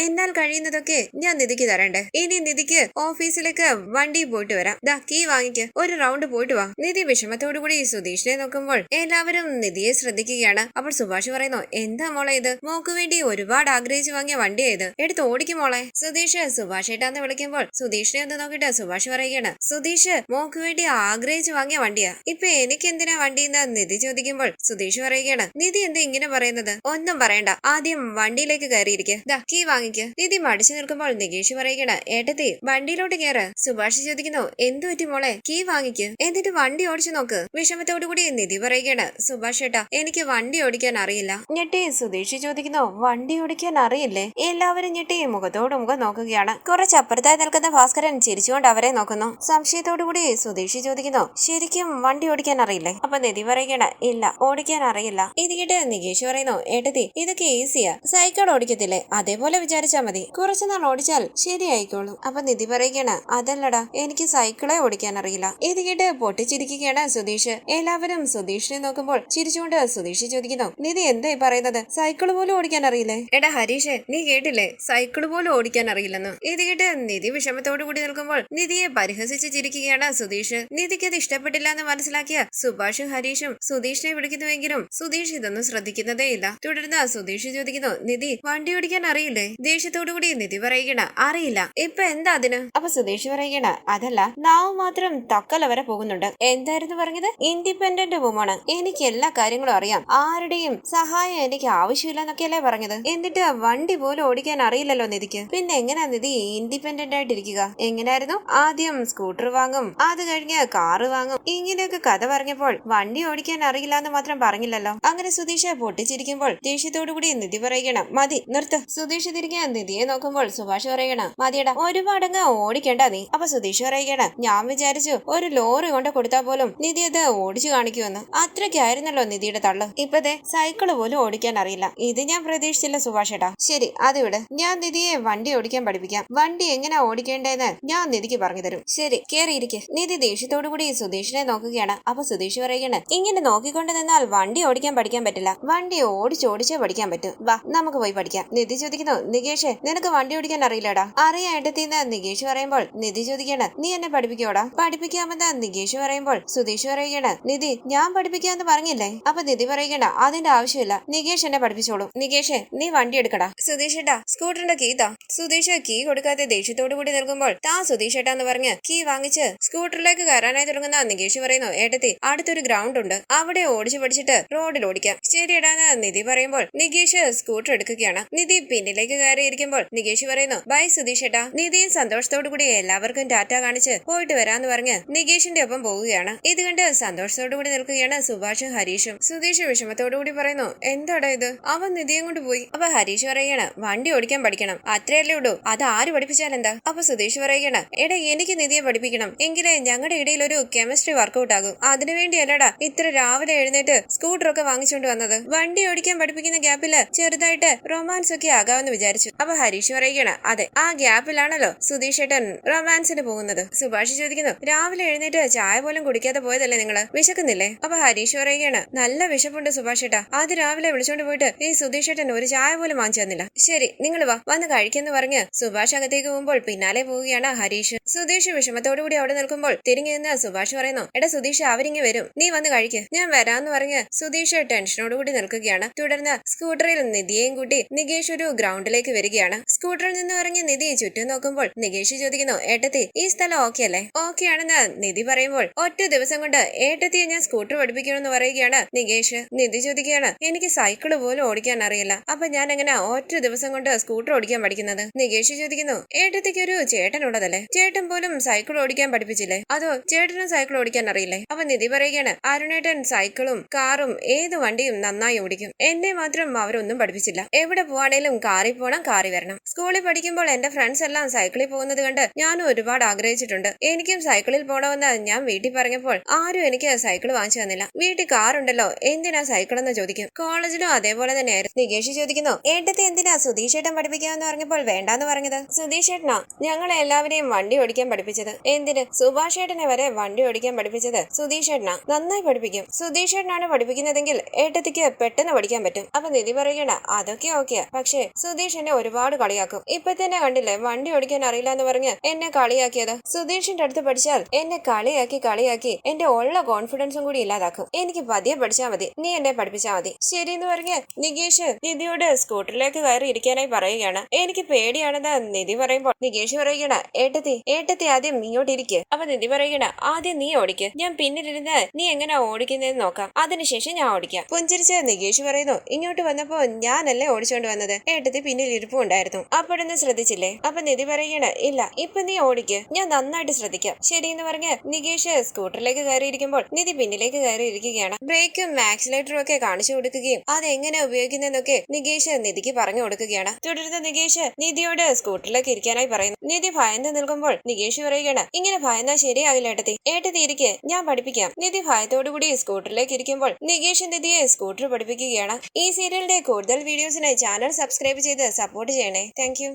എന്നാൽ കഴിയുന്നതൊക്കെ ഞാൻ നിധിക്ക് തരണ്ടേ. ഇനി നിധിക്ക് ഓഫീസിലേക്ക് വണ്ടി പോയിട്ട് വരാം, ദാ കീ വാങ്ങിക്ക്, ഒരു റൗണ്ട് പോയിട്ട് വാ. നിധി വിഷമത്തോടു കൂടി സുധീഷിനെ നോക്കുമ്പോൾ എല്ലാവരും നിധിയെ ശ്രദ്ധിക്കുകയാണ്. അപ്പോൾ സുഭാഷ് പറയുന്നു എന്താ മോളെ ഇത്, മോക്ക് വേണ്ടി ഒരുപാട് ആഗ്രഹിച്ചു വാങ്ങിയ വണ്ടിയായത്, എടുത്ത് ഓടിക്കും മോളെ. സുധീഷ് സുഭാഷ് ഏട്ടാന്ന് വിളിക്കുമ്പോൾ സുധീഷിനെ ഒന്ന് നോക്കിയിട്ട് സുഭാഷ് പറയുകയാണ് സുധീഷ് മോക്ക് വേണ്ടി ആഗ്രഹിച്ചു വാങ്ങിയ വണ്ടിയാ, ഇപ്പൊ എനിക്ക് എന്തിനാ വണ്ടിന്ന് നിധി ചോദിക്കുമ്പോൾ സുധീഷ് പറയുകയാണ് നിധി എന്താ ഇങ്ങനെ പറയുന്നത്, ഒന്നും പറയണ്ട, ആദ്യം വണ്ടിയിലേക്ക് കയറിയിരിക്കെ, ദാ കീ വാങ്ങിക്ക്. നിധി മടിച്ചു നിൽക്കുമ്പോൾ നികേഷ് പറയുകയാണ് ഏട്ടത്തി വണ്ടിയിലോട്ട് കയറ്. സുഭാഷ് ചോദിക്കുന്നു എന്തു പറ്റി മോളെ, കീ വാങ്ങിക്ക്, എന്നിട്ട് വണ്ടി ഓടിച്ചു നോക്ക്. വിഷമത്തോടു കൂടി നിധി പറയുകയാണ് സുഭാഷ് ഏട്ടാ എനിക്ക് വണ്ടി ഓടിക്കാൻ അറിയില്ല. ഞെട്ടി സുധീഷ് ചോദിക്കുന്നു വണ്ടി ഓടിക്കാൻ അറിയില്ലേ? എല്ലാവരും ഞെട്ടി മുഖത്തോട് മുഖം നോക്കുകയാണ്. കുറച്ച് അപ്പുറത്തായി നിൽക്കുന്ന ഭാസ്കരൻ ചിരിച്ചുകൊണ്ട് അവരെ നോക്കുന്നു. സംശയത്തോടു കൂടി സുധീഷ് ചോദിക്കുന്നു ശരിക്കും വണ്ടി ഓടിക്കാൻ അറിയില്ലേ? അപ്പൊ നിധി പറയുകയാണ് ഇല്ല ഓടിക്കാൻ അറിയില്ല. ഇത് കേട്ട് നികേഷ് പറയുന്നു ഏട്ടത്തി ഇതൊക്കെ ഈസിയാ, സൈക്കിൾ ഓടിക്കത്തില്ലേ അതേപോലെ വിചാരിച്ചാ മതി, കുറച്ചുനാൾ ഓടിച്ചാൽ ശരിയായിക്കോളും. അപ്പൊ നിധി പറയുകയാണ് അതല്ലടാ എനിക്ക് സൈക്കിളെ ഓടിക്കാൻ അറിയില്ല. ഇത് കേട്ട് പൊട്ടിച്ചിരിക്കുകയാണ് സുധീഷ്. എല്ലാവരും സുധീഷിനെ നോക്കുമ്പോൾ ചിരിച്ചുകൊണ്ട് സുധീഷ് ചോദിക്കുന്നു നിധി എന്തായി പറയുന്നത്, സൈക്കിൾ പോലും ഓടിക്കാൻ അറിയില്ലേ? എടാ ഹരി ഹരീഷേ, നീ കേട്ടില്ലേ, സൈക്കിൾ പോലും ഓടിക്കാൻ അറിയില്ലെന്ന്. ഇത് കേട്ട് നിധി വിഷമത്തോടു കൂടി നിൽക്കുമ്പോൾ നിധിയെ പരിഹസിച്ച് ചിരിക്കുകയാണ് സുധീഷ്. നിധിക്ക് അത് ഇഷ്ടപ്പെട്ടില്ല എന്ന് മനസ്സിലാക്കിയ സുഭാഷും ഹരീഷും സുധീഷിനെ വിളിക്കുന്നുവെങ്കിലും സുധീഷ് ഇതൊന്നും ശ്രദ്ധിക്കുന്നതേയില്ല. തുടർന്ന് സുധീഷ് ചോദിക്കുന്നു, നിധി വണ്ടി ഓടിക്കാൻ അറിയില്ലേ? ദേഷ്യത്തോടു കൂടി നിധി പറയുകയാണ്, അറിയില്ല. ഇപ്പൊ എന്താ അതിന്? അപ്പൊ സുധീഷ് പറയുകയാണ്, അതല്ല, നാവ് മാത്രം തക്കല വരെ പോകുന്നുണ്ട്. എന്തായിരുന്നു പറഞ്ഞത്? ഇൻഡിപെൻഡന്റ് വുമണ്, എനിക്ക് എല്ലാ കാര്യങ്ങളും അറിയാം, ആരുടെയും സഹായം എനിക്ക് ആവശ്യമില്ലെന്നൊക്കെയല്ലേ പറഞ്ഞത്. എന്നിട്ട് വണ്ടി പോലും ഓടിക്കാൻ അറിയില്ലല്ലോ നിധിക്ക്. പിന്നെ എങ്ങനെയാ നിധി ഇൻഡിപെൻഡന്റ് ആയിട്ടിരിക്കുക? എങ്ങനെയായിരുന്നു? ആദ്യം സ്കൂട്ടർ വാങ്ങും, അത് കഴിഞ്ഞ് കാറ് വാങ്ങും, ഇങ്ങനെയൊക്കെ കഥ പറഞ്ഞപ്പോൾ വണ്ടി ഓടിക്കാൻ അറിയില്ല എന്ന് മാത്രം പറഞ്ഞില്ലല്ലോ. അങ്ങനെ സുധീഷ് പൊട്ടിച്ചിരിക്കുമ്പോൾ ദേഷ്യത്തോടു കൂടി നിധി പറയുകയാണ്, മതി നിർത്ത്. സുധീഷ് തിരികെ നിധിയെ നോക്കുമ്പോൾ സുഭാഷ് പറയണം, മതിയടാ, ഒരുപാടങ്ങ് ഓടിക്കണ്ട നീ. അപ്പൊ സുധീഷ് പറയുകയാണ്, ഞാൻ വിചാരിച്ചു ഒരു ലോറി കൊണ്ട് കൊടുത്താൽ പോലും നിധി അത് ഓടിച്ചു കാണിക്കുമെന്ന്. അത്രയ്ക്കായിരുന്നല്ലോ നിധിയുടെ തള്ളു. ഇപ്പത്തെ സൈക്കിള് പോലും ഓടിക്കാൻ അറിയില്ല. ഇത് ഞാൻ പ്രതീക്ഷിച്ചില്ല സുഭാഷേട്ടാ. ശരി, അതിവിടെ ഞാൻ നിധിയെ വണ്ടി ഓടിക്കാൻ പഠിപ്പിക്കാം. വണ്ടി എങ്ങനെയാ ഓടിക്കേണ്ടതെന്ന് ഞാൻ നിധിക്ക് പറഞ്ഞു തരും. ശരി, കേറിയിരിക്കെ. നിധി ദേഷ്യത്തോടു കൂടി സുധീഷിനെ നോക്കുകയാണ്. അപ്പൊ സുധീഷ് പറയുകയാണ്, ഇങ്ങനെ നോക്കിക്കൊണ്ട് നിന്നാൽ വണ്ടി ഓടിക്കാൻ പഠിക്കാൻ പറ്റില്ല. വണ്ടി ഓടിച്ചോടിച്ചേ പഠിക്കാൻ പറ്റും. വാ, നമുക്ക് പോയി പഠിക്കാം. നിധി ചോദിക്കുന്നു, നികേഷ് നിനക്ക് വണ്ടി ഓടിക്കാൻ അറിയില്ലടാ. അറിയാൻ എടുത്തിന്ന് നികേഷ് പറയുമ്പോൾ നിധി ചോദിക്കാണ്, നീ എന്നെ പഠിപ്പിക്കോടാ? പഠിപ്പിക്കാമെന്ന് നികേഷ് പറയുമ്പോൾ സുധീഷ് പറയുകയാണ്, നിധി ഞാൻ പഠിപ്പിക്കാമെന്ന് പറഞ്ഞില്ലേ? അപ്പൊ നിധി പറയുകയാണ്, അതിന്റെ ആവശ്യമില്ല, നികേഷ് എന്നെ പഠിപ്പിച്ചോളൂ. നികേഷ് നീ വണ്ടി എടുക്കടാ. സുധീഷ് ഏട്ടാ, സ്കൂട്ടറിന്റെ കീ താ. സുധീഷ് കീ കൊടുക്കാതെ ദേഷ്യത്തോടു കൂടി നിൽക്കുമ്പോൾ താ സുധീഷ് ഏട്ടാന്ന് പറഞ്ഞ് കീ വാങ്ങിച്ച് സ്കൂട്ടറിലേക്ക് കയറാനായി തുടങ്ങുന്ന നികേഷ് പറയുന്നു, ഏട്ടത്തി അടുത്തൊരു ഗ്രൗണ്ട് ഉണ്ട്, അവിടെ ഓടിച്ചു പഠിച്ചിട്ട് റോഡിൽ ഓടിക്കാം. ശരിയെടാന്ന് നിധി പറയുമ്പോൾ നികേഷ് സ്കൂട്ടർ എടുക്കുകയാണ്. നിധി പിന്നിലേക്ക് കയറിയിരിക്കുമ്പോൾ നികേഷ് പറയുന്നു, ബൈ സുധീഷ് ഏട്ടാ. നിധിയും സന്തോഷത്തോടു കൂടി എല്ലാവർക്കും ടാറ്റ കാണിച്ച് പോയിട്ട് വരാന്ന് പറഞ്ഞ് നികേഷിന്റെ ഒപ്പം പോവുകയാണ്. ഇത് കണ്ട് സന്തോഷത്തോടു കൂടി നിൽക്കുകയാണ് സുഭാഷും ഹരീഷും. സുധീഷ് വിഷമത്തോടു കൂടി പറയുന്നു, എന്താടാ ഇത്? അവൻ നിധിയും കൊണ്ട് പോയി. അപ്പൊ ഹരീഷ് പറയുകയാണ്, വണ്ടി ഓടിക്കാൻ പഠിക്കണം, അത്രയല്ലേ ഉള്ളൂ, അത് ആര് പഠിപ്പിച്ചാൽ എന്താ? അപ്പൊ സുധീഷ് പറയുകയാണ്, എടാ എനിക്ക് നിധിയെ പഠിപ്പിക്കണം, എങ്കിലേ ഞങ്ങളുടെ ഇടയിൽ ഒരു കെമിസ്ട്രി വർക്കൗട്ട് ആകും. അതിനുവേണ്ടിയല്ലടാ ഇത്ര രാവിലെ എഴുന്നേറ്റ് സ്കൂട്ടറൊക്കെ വാങ്ങിച്ചുകൊണ്ട് വന്നത്. വണ്ടി ഓടിക്കാൻ പഠിപ്പിക്കുന്ന ഗ്യാപ്പില് ചെറുതായിട്ട് റൊമാൻസ് ഒക്കെ ആകാമെന്ന് വിചാരിച്ചു. അപ്പൊ ഹരീഷ് പറയുകയാണ്, അതെ, ആ ഗ്യാപ്പിലാണല്ലോ സുധീഷ് ഏട്ടൻ റൊമാൻസിന് പോകുന്നത്. സുഭാഷ് ചോദിക്കുന്നു, രാവിലെ എഴുന്നേറ്റ് ചായ പോലും കുടിക്കാതെ പോയതല്ലേ നിങ്ങള്? വിശക്കുന്നില്ലേ? അപ്പൊ ഹരീഷ് പറയുകയാണ്, നല്ല വിശപ്പുണ്ട് സുഭാഷ് ഏട്ടാ, അത് രാവിലെ വിളിച്ചോണ്ട് പോയിട്ട് ഈ സുധീഷ് ഏട്ടൻ ഒരു ചായ പോലും വാങ്ങിച്ചു തന്നില്ല. ശരി, നിങ്ങൾ വാ, വന്ന് കഴിക്കെന്ന് പറഞ്ഞ് സുഭാഷ് അകത്തേക്ക് പോകുമ്പോൾ പിന്നാലെ പോവുകയാണ് ഹരീഷ്. സുധീഷ് വിഷമത്തോടുകൂടി അവിടെ നിൽക്കുമ്പോൾ തിരിഞ്ഞു നിന്ന് സുഭാഷ് പറയുന്നു, എടാ സുധീഷ്, അവരിങ്ങ് വരും, നീ വന്ന് കഴിക്ക്. ഞാൻ വരാന്ന് പറഞ്ഞ് സുധീഷ് ടെൻഷനോടുകൂടി നിൽക്കുകയാണ്. തുടർന്ന് സ്കൂട്ടറിൽ നിധിയെയും കൂട്ടി നികേഷ് ഒരു ഗ്രൗണ്ടിലേക്ക് വരികയാണ്. സ്കൂട്ടറിൽ നിന്ന് ഇറങ്ങി നിധി ചുറ്റും നോക്കുമ്പോൾ നികേഷ് ചോദിക്കുന്നു, ഏട്ടത്തി ഈ സ്ഥലം ഓക്കെ അല്ലേ? ഓക്കെ ആണെന്ന് നിധി പറയുമ്പോൾ, ഒറ്റ ദിവസം കൊണ്ട് ഏട്ടത്തിയെ ഞാൻ സ്കൂട്ടർ പഠിപ്പിക്കണമെന്ന് പറയുകയാണ് നികേഷ്. നിധി ചോദിക്കുകയാണ്, എനിക്ക് സൈക്കിള് പോലും ഓടിക്കാൻ അറിയില്ല, അപ്പൊ ഞാൻ എങ്ങനെ ഒറ്റ ദിവസം കൊണ്ട് സ്കൂട്ടർ ഓടിക്കാൻ പഠിക്കുന്നത്? നികേഷ് ചോദിക്കുന്നു, ഏട്ടത്തിക്ക് ഒരു ചേട്ടനുള്ളതല്ലേ? ചേട്ടൻ പോലും സൈക്കിൾ ഓടിക്കാൻ പഠിപ്പിച്ചില്ലേ? അതോ ചേട്ടനും സൈക്കിൾ ഓടിക്കാൻ അറിയില്ലേ? അപ്പൊ നിധി പറയുകയാണ്, അരുണേട്ടൻ സൈക്കിളും കാറും ഏത് വണ്ടിയും നന്നായി ഓടിക്കും, എന്നെ മാത്രം അവരൊന്നും പഠിപ്പിച്ചില്ല. എവിടെ പോവാണേലും കാറിൽ പോണം, കാറിൽ വരണം. സ്കൂളിൽ പഠിക്കുമ്പോൾ എന്റെ ഫ്രണ്ട്സ് എല്ലാം സൈക്കിളിൽ പോകുന്നത് കണ്ട് ഞാനും ഒരുപാട് ആഗ്രഹിച്ചിട്ടുണ്ട്. എനിക്കും സൈക്കിളിൽ പോണമെന്ന് ഞാൻ വീട്ടിൽ പറഞ്ഞപ്പോൾ ആരും എനിക്ക് സൈക്കിൾ വാങ്ങിച്ചു തന്നില്ല. വീട്ടിൽ കാറുണ്ടല്ലോ, എന്തിനാ സൈക്കിൾ എന്ന് ചോദിക്കും. കോളേജിലും അതേപോലെ തന്നെയായിരുന്നു. നികേഷ് ചോദിക്കുന്നു, ഏട്ടത്തെ എന്തിനാ സുധീഷ് ഏട്ടൻ പഠിപ്പിക്കാമെന്ന് പറഞ്ഞപ്പോൾ വേണ്ടാന്ന് പറഞ്ഞത്? സുധീഷ് ഏട്ടനാ ഞങ്ങളെ എല്ലാവരെയും വണ്ടി ഓടിക്കാൻ പഠിപ്പിച്ചത്. എന്തിന്? സുഭാഷ് ഏട്ടനെ വരെ വണ്ടി ഓടിക്കാൻ പഠിപ്പിച്ചത് സുധീഷ് ഏട്ടനാ. നന്നായി പഠിപ്പിക്കും. സുധീഷ് ഏട്ടനാണ് പഠിപ്പിക്കുന്നതെങ്കിൽ ഏട്ടത്തിക്ക് പെട്ടെന്ന് പഠിക്കാൻ പറ്റും. അപ്പൊ നിധി പറയണ, അതൊക്കെ ഓക്കെയാ, പക്ഷേ സുധീഷ് എന്നെ ഒരുപാട് കളിയാക്കും. ഇപ്പൊ തന്നെ കണ്ടില്ലേ വണ്ടി ഓടിക്കാൻ അറിയില്ല എന്ന് പറഞ്ഞ് എന്നെ കളിയാക്കിയത്. സുധീഷിന്റെ അടുത്ത് പഠിച്ചാൽ എന്നെ കളിയാക്കി എന്റെ ഉള്ള കോൺഫിഡൻസും കൂടി ഇല്ലാതാക്കും. എനിക്ക് പതിയെ പഠിച്ചാൽ മതി, നീ എന്നെ പഠിപ്പിച്ചാൽ മതി. ശരിയെന്ന് പറഞ്ഞ് നികേഷ് നിധിയോട് സ്കൂട്ടറിലേക്ക് കയറി ഇരിക്കാനായി പറയുകയാണ്. എനിക്ക് പേടിയാണെന്ന് നിധി പറയുമ്പോൾ നികേഷ് പറയുകയാണ്, ഏട്ടത്തി ആദ്യം ഇങ്ങോട്ട് ഇരിക്ക്. അപ്പൊ നിധി പറയുകയാണ്, ആദ്യം നീ ഓടിക്ക്, ഞാൻ പിന്നിലിരുന്ന് നീ എങ്ങനെ ഓടിക്കുന്നതെന്ന് നോക്കാം, അതിനുശേഷം ഞാൻ ഓടിക്കാം. പുഞ്ചിരിച്ച് നികേഷ് പറയുന്നു, ഇങ്ങോട്ട് വന്നപ്പോ ഞാനല്ലേ ഓടിച്ചോണ്ട് വന്നത്, ഏട്ടത്തി പിന്നിൽ ഇരിപ്പും ഉണ്ടായിരുന്നു, അപ്പോഴൊന്നും ശ്രദ്ധിച്ചില്ലേ? അപ്പൊ നിധി പറയുകയാണ്, ഇല്ല, ഇപ്പൊ നീ ഓടിക്ക്, ഞാൻ നന്നായിട്ട് ശ്രദ്ധിക്കാം. ശരിയെന്ന് പറഞ്ഞ് നികേഷ് സ്കൂട്ടറിലേക്ക് കയറിയിരിക്കുമ്പോൾ നിധി പിന്നിലേക്ക് കയറിയിരിക്കുകയാണ്. ബ്രേക്കും ആക്സിലേറ്ററും ഒക്കെ കാണിച്ചു കൊടുക്കുകയും അതെങ്ങനെ ഉപയോഗിക്കുന്നതെന്നൊക്കെ നികേഷ് നിധിക്ക് പറഞ്ഞു കൊടുക്കുകയാണ്. തുടർന്ന് നികേഷ് നിധിയോട് സ്കൂട്ടറിലേക്ക് ഇരിക്കാനായി പറയുന്നു. നിധി ഭയന്ന് നിൽക്കുമ്പോൾ നികേഷ് പറയുകയാണ്, ഇങ്ങനെ ഭയന്നാ ശരിയാകില്ല ഏട്ടത്തി ഇരിക്കെ, ഞാൻ പഠിപ്പിക്കാം. നിധി ഭയത്തോടുകൂടി സ്കൂട്ടറിലേക്ക് ഇരിക്കുമ്പോൾ നികേഷ് നിധിയെ സ്കൂട്ടർ പഠിപ്പിക്കുകയാണ്. ഈ സീരിയലിന്റെ കൂടുതൽ വീഡിയോസിനായി ചാനൽ സബ്സ്ക്രൈബ് ചെയ്ത് സപ്പോർട്ട് ചെയ്യണേ. താങ്ക്